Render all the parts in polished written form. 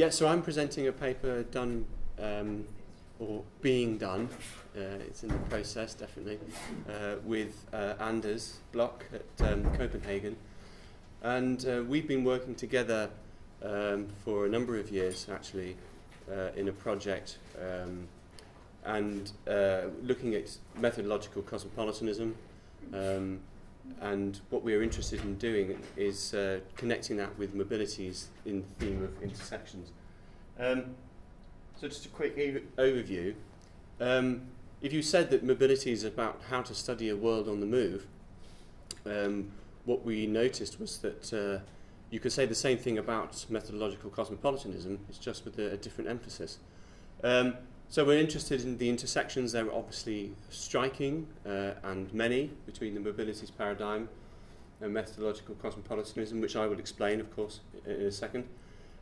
Yeah, so I'm presenting a paper done, or being done, it's in the process definitely, with Anders Block at Copenhagen. And we've been working together for a number of years actually in a project and looking at methodological cosmopolitanism. And what we are interested in doing is connecting that with mobilities in the theme of intersections. So just a quick overview. If you said that mobility is about how to study a world on the move, what we noticed was that you could say the same thing about methodological cosmopolitanism, it's just with a different emphasis. So we're interested in the intersections. They're obviously striking and many between the mobilities paradigm and methodological cosmopolitanism, which I will explain, of course, in a second.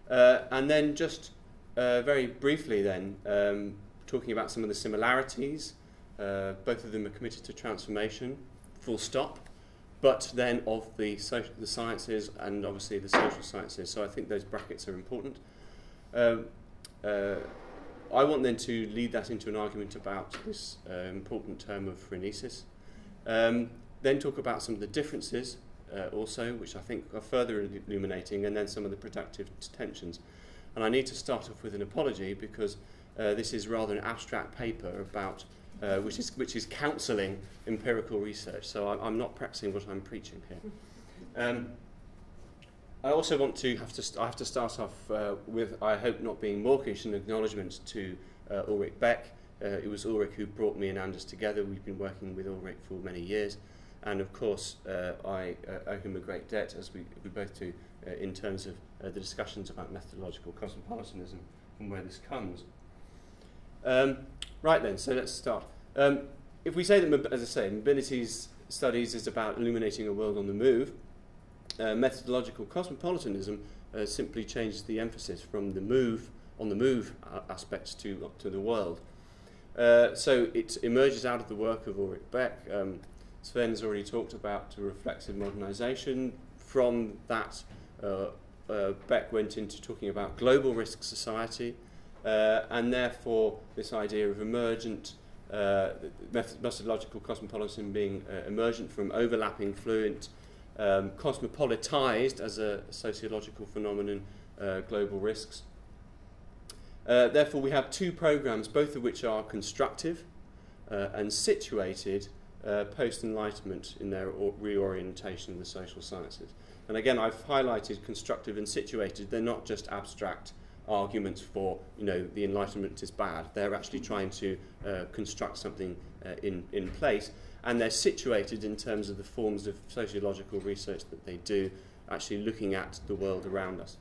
And then just very briefly then, talking about some of the similarities. Both of them are committed to transformation, full stop, but then of the sciences and obviously the social sciences. So I think those brackets are important. I want then to lead that into an argument about this important term of phronesis. Then talk about some of the differences also, which I think are further illuminating, and then some of the productive tensions. And I need to start off with an apology because this is rather an abstract paper about which is counselling empirical research. So I'm not practicing what I'm preaching here. I also want to I have to start off with, I hope not being mawkish, an acknowledgement to Ulrich Beck. It was Ulrich who brought me and Anders together. We've been working with Ulrich for many years, and of course I owe him a great debt, as we both do, in terms of the discussions about methodological cosmopolitanism and where this comes. Right then, so let's start. If we say that, as I say, mobilities studies is about illuminating a world on the move, methodological cosmopolitanism simply changes the emphasis from the move, on the move aspects to the world. So it emerges out of the work of Ulrich Beck. Sven's already talked about reflexive modernisation. From that, Beck went into talking about global risk society, and therefore this idea of emergent methodological cosmopolitanism being emergent from overlapping, fluent, cosmopolitized as a sociological phenomenon, global risks. Therefore, we have two programs, both of which are constructive and situated post-Enlightenment in their reorientation of the social sciences. And again, I've highlighted constructive and situated. They're not just abstract arguments for, the Enlightenment is bad. They're actually trying to construct something in place. And they're situated in terms of the forms of sociological research that they do, actually looking at the world around us.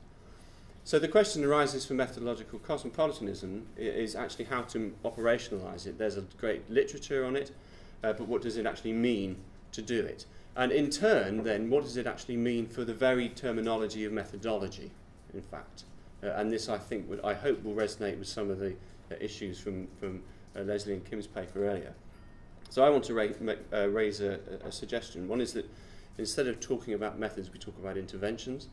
So the question arises for methodological cosmopolitanism is actually how to operationalize it. There's a great literature on it, but what does it actually mean to do it? And in turn, then, what does it actually mean for the very terminology of methodology, in fact? And this, I think, I hope will resonate with some of the issues from Leslie and Kim's paper earlier. So I want to raise a suggestion. One is that instead of talking about methods, we talk about interventions.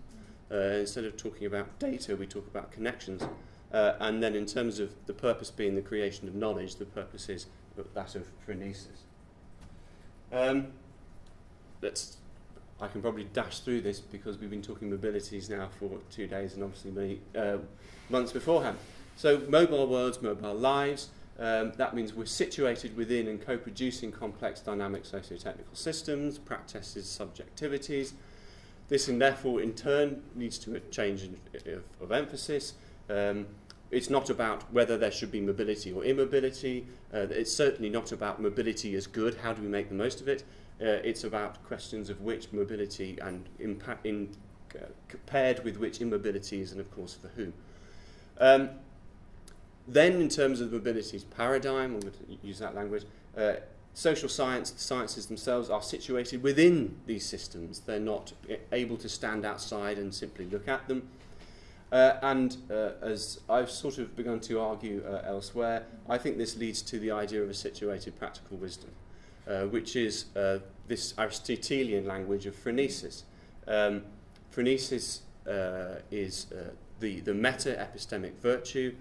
Instead of talking about data, we talk about connections. And then in terms of the purpose being the creation of knowledge, the purpose is that of phronesis. I can probably dash through this because we've been talking mobilities now for 2 days and obviously many months beforehand. So mobile worlds, mobile lives. That means we're situated within and co-producing complex dynamic socio-technical systems, practices, subjectivities. This and therefore in turn leads to a change of emphasis. It's not about whether there should be mobility or immobility. It's certainly not about mobility as good, how do we make the most of it. It's about questions of which mobility and impact paired with which immobilities and of course for whom. Then in terms of the mobilities paradigm, I'm going to use that language, social science, the sciences themselves are situated within these systems. They're not able to stand outside and simply look at them. As I've sort of begun to argue elsewhere, I think this leads to the idea of a situated practical wisdom, which is this Aristotelian language of phronesis. Phronesis is the meta-epistemic virtue,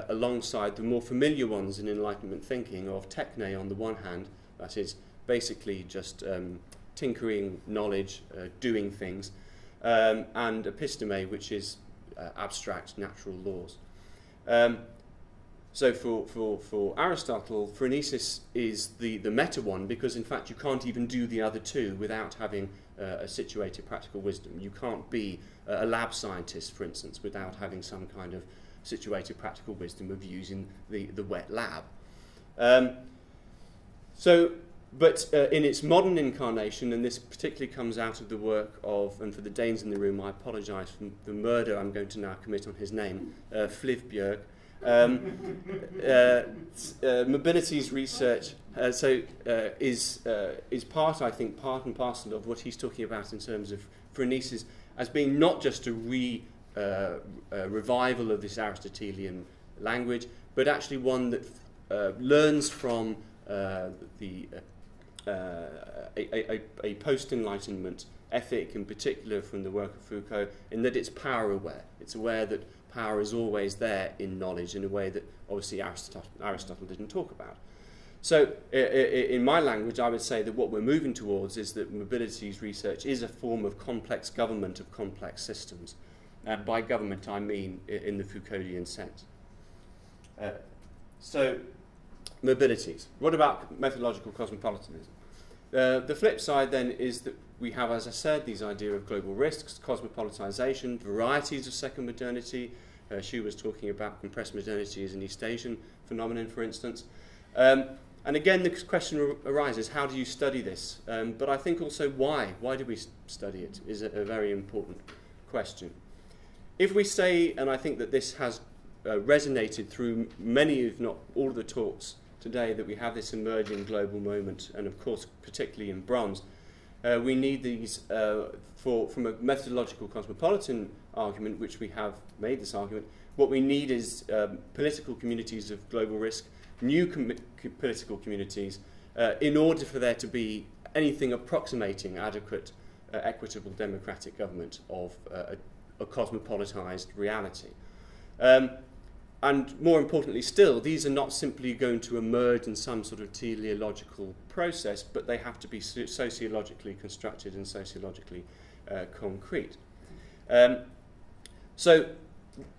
alongside the more familiar ones in Enlightenment thinking of techne on the one hand, that is basically just tinkering knowledge, doing things, and episteme, which is abstract natural laws. So for Aristotle, phronesis is the meta one, because in fact you can't even do the other two without having a situated practical wisdom. You can't be a lab scientist, for instance, without having some kind of situated practical wisdom of using the wet lab. But in its modern incarnation, and this particularly comes out of the work of, and for the Danes in the room, I apologise for the murder I'm going to now commit on his name, Flivbjerg. Mobility's research is part, I think, part and parcel of what he's talking about in terms of phronesis as being not just a revival of this Aristotelian language, but actually one that learns from a post-Enlightenment ethic, in particular from the work of Foucault, in that it's power-aware. It's aware that power is always there in knowledge in a way that obviously Aristotle didn't talk about. So in my language, I would say that what we're moving towards is that mobility's research is a form of complex government of complex systems. And by government, I mean in the Foucauldian sense. So mobilities. What about methodological cosmopolitanism? The flip side then is that we have, as I said, these idea of global risks, cosmopolitization, varieties of second modernity. Xu was talking about compressed modernity as an East Asian phenomenon, for instance. And again, the question arises, how do you study this? But I think also why? Why do we study it is a very important question. If we say, and I think that this has resonated through many, if not all of the talks today, that we have this emerging global moment, and of course, particularly in bronze, we need these, from a methodological cosmopolitan argument, which we have made this argument, what we need is political communities of global risk, new political communities, in order for there to be anything approximating adequate, equitable democratic government of a cosmopolitized reality. And more importantly still, these are not simply going to emerge in some sort of teleological process, but they have to be sociologically constructed and sociologically concrete. So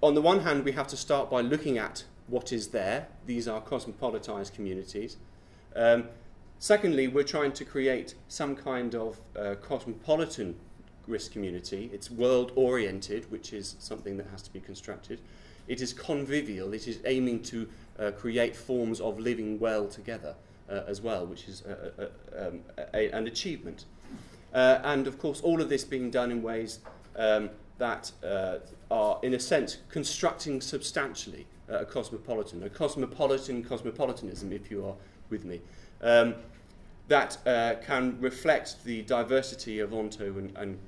on the one hand, we have to start by looking at what is there. These are cosmopolitized communities. Secondly, we're trying to create some kind of cosmopolitan risk community. It's world-oriented, which is something that has to be constructed. It is convivial. It is aiming to create forms of living well together as well, which is an achievement. And of course, all of this being done in ways that are, in a sense, constructing substantially a cosmopolitanism, if you are with me, that can reflect the diversity of onto and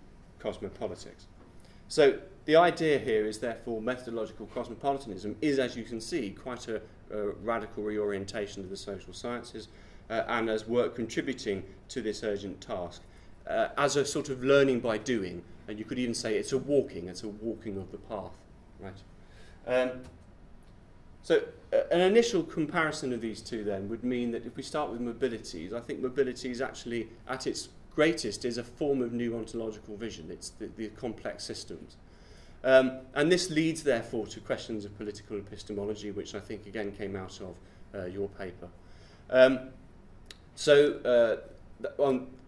cosmopolitics. So the idea here is, therefore, methodological cosmopolitanism is, as you can see, quite a radical reorientation of the social sciences and as work contributing to this urgent task, as a sort of learning by doing, and you could even say it's a walking of the path, right? So an initial comparison of these two then would mean that if we start with mobilities, I think mobilities actually at its greatest is a form of new ontological vision. It's the complex systems. And this leads therefore to questions of political epistemology, which I think again came out of your paper.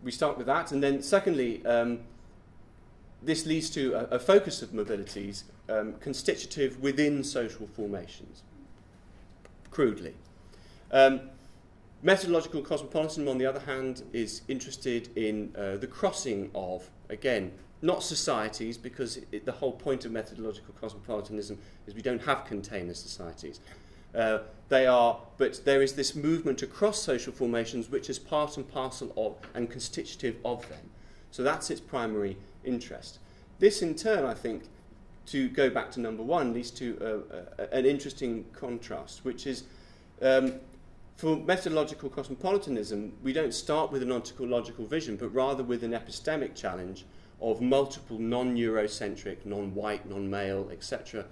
We start with that, and then secondly, this leads to a focus of mobilities constitutive within social formations, crudely. Methodological cosmopolitanism, on the other hand, is interested in the crossing of, again, not societies, because the whole point of methodological cosmopolitanism is we don't have container societies. But there is this movement across social formations which is part and parcel of and constitutive of them. So that's its primary interest. This, in turn, I think, to go back to number one, leads to an interesting contrast, which is for methodological cosmopolitanism, we don't start with an ontological vision, but rather with an epistemic challenge of multiple non-Eurocentric, non-white, non-male, etc.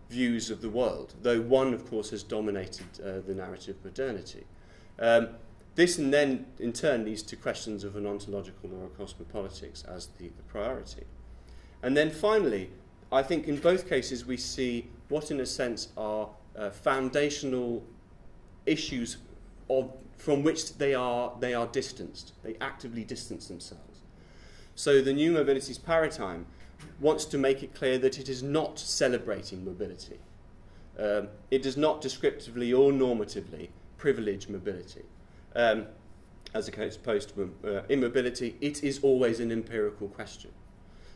Views of the world, though one, of course, has dominated the narrative of modernity. This and then, in turn, leads to questions of an ontological or a cosmopolitics as the priority. And then finally, I think in both cases we see what, in a sense, are foundational issues from which they are distanced. They actively distance themselves. So the new mobilities paradigm wants to make it clear that it is not celebrating mobility. It does not descriptively or normatively privilege mobility. As opposed to immobility, it is always an empirical question.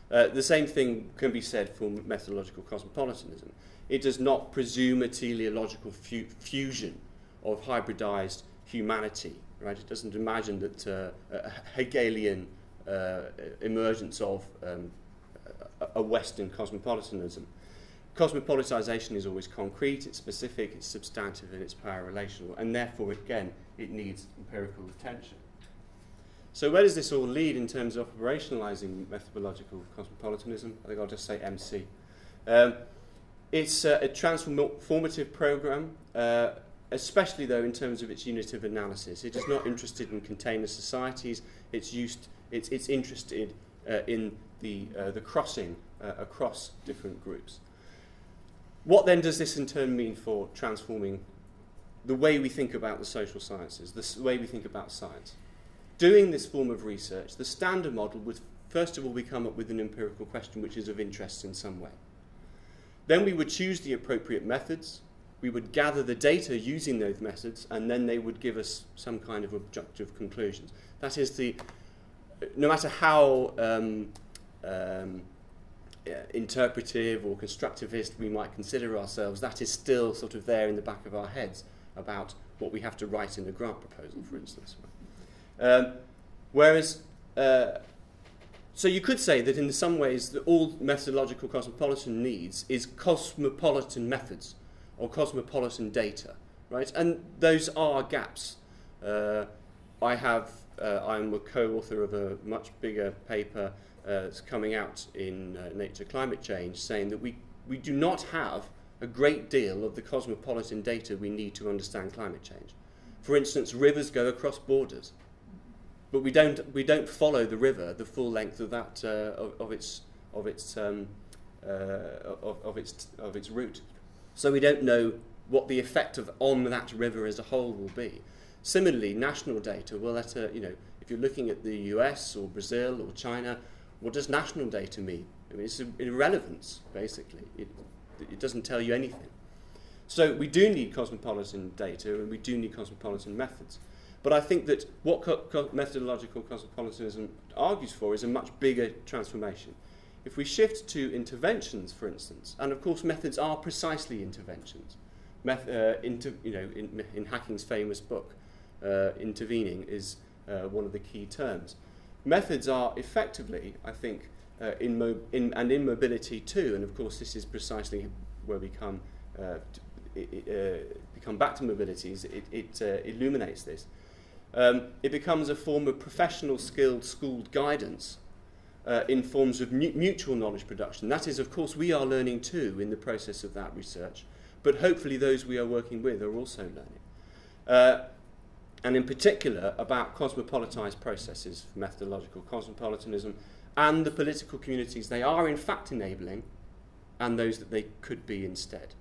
The same thing can be said for methodological cosmopolitanism. It does not presume a teleological fusion of hybridized humanity, right? It doesn't imagine that a Hegelian emergence of a Western cosmopolitanism. Cosmopolitization is always concrete, it's specific, it's substantive, and it's power-relational, and therefore, again, it needs empirical attention. So where does this all lead in terms of operationalizing methodological cosmopolitanism? I think I'll just say MC. It's a transformative program, especially, though, in terms of its unitive analysis. It is not interested in container societies, it's interested in the crossing across different groups. What then does this in turn mean for transforming the way we think about the social sciences, the way we think about science? Doing this form of research, the standard model would first of all we come up with an empirical question which is of interest in some way. Then we would choose the appropriate methods, we would gather the data using those methods, and then they would give us some kind of objective conclusions. That is no matter how interpretive or constructivist we might consider ourselves, that is still sort of there in the back of our heads about what we have to write in a grant proposal, for instance. So you could say that in some ways that all methodological cosmopolitan needs is cosmopolitan methods or cosmopolitan data, right? And those are gaps. I'm a co-author of a much bigger paper that's coming out in Nature Climate Change, saying that we do not have a great deal of the cosmopolitan data we need to understand climate change. For instance, rivers go across borders, but we don't follow the river the full length of that of its route. So we don't know what the effect on that river as a whole will be. Similarly, national data, well, if you're looking at the US or Brazil or China, what does national data mean? I mean, it's irrelevance, basically. It doesn't tell you anything. So we do need cosmopolitan data and we do need cosmopolitan methods. But I think that what methodological cosmopolitanism argues for is a much bigger transformation. If we shift to interventions, for instance, and of course methods are precisely interventions. In Hacking's famous book, intervening is one of the key terms. Methods are effectively, I think, in mobility too, and of course this is precisely where we come back to mobilities. It illuminates this. It becomes a form of professional, skilled, schooled guidance in forms of mutual knowledge production. That is, of course, we are learning too in the process of that research, but hopefully those we are working with are also learning. And in particular about cosmopolitized processes for methodological cosmopolitanism and the political communities they are in fact enabling and those that they could be instead.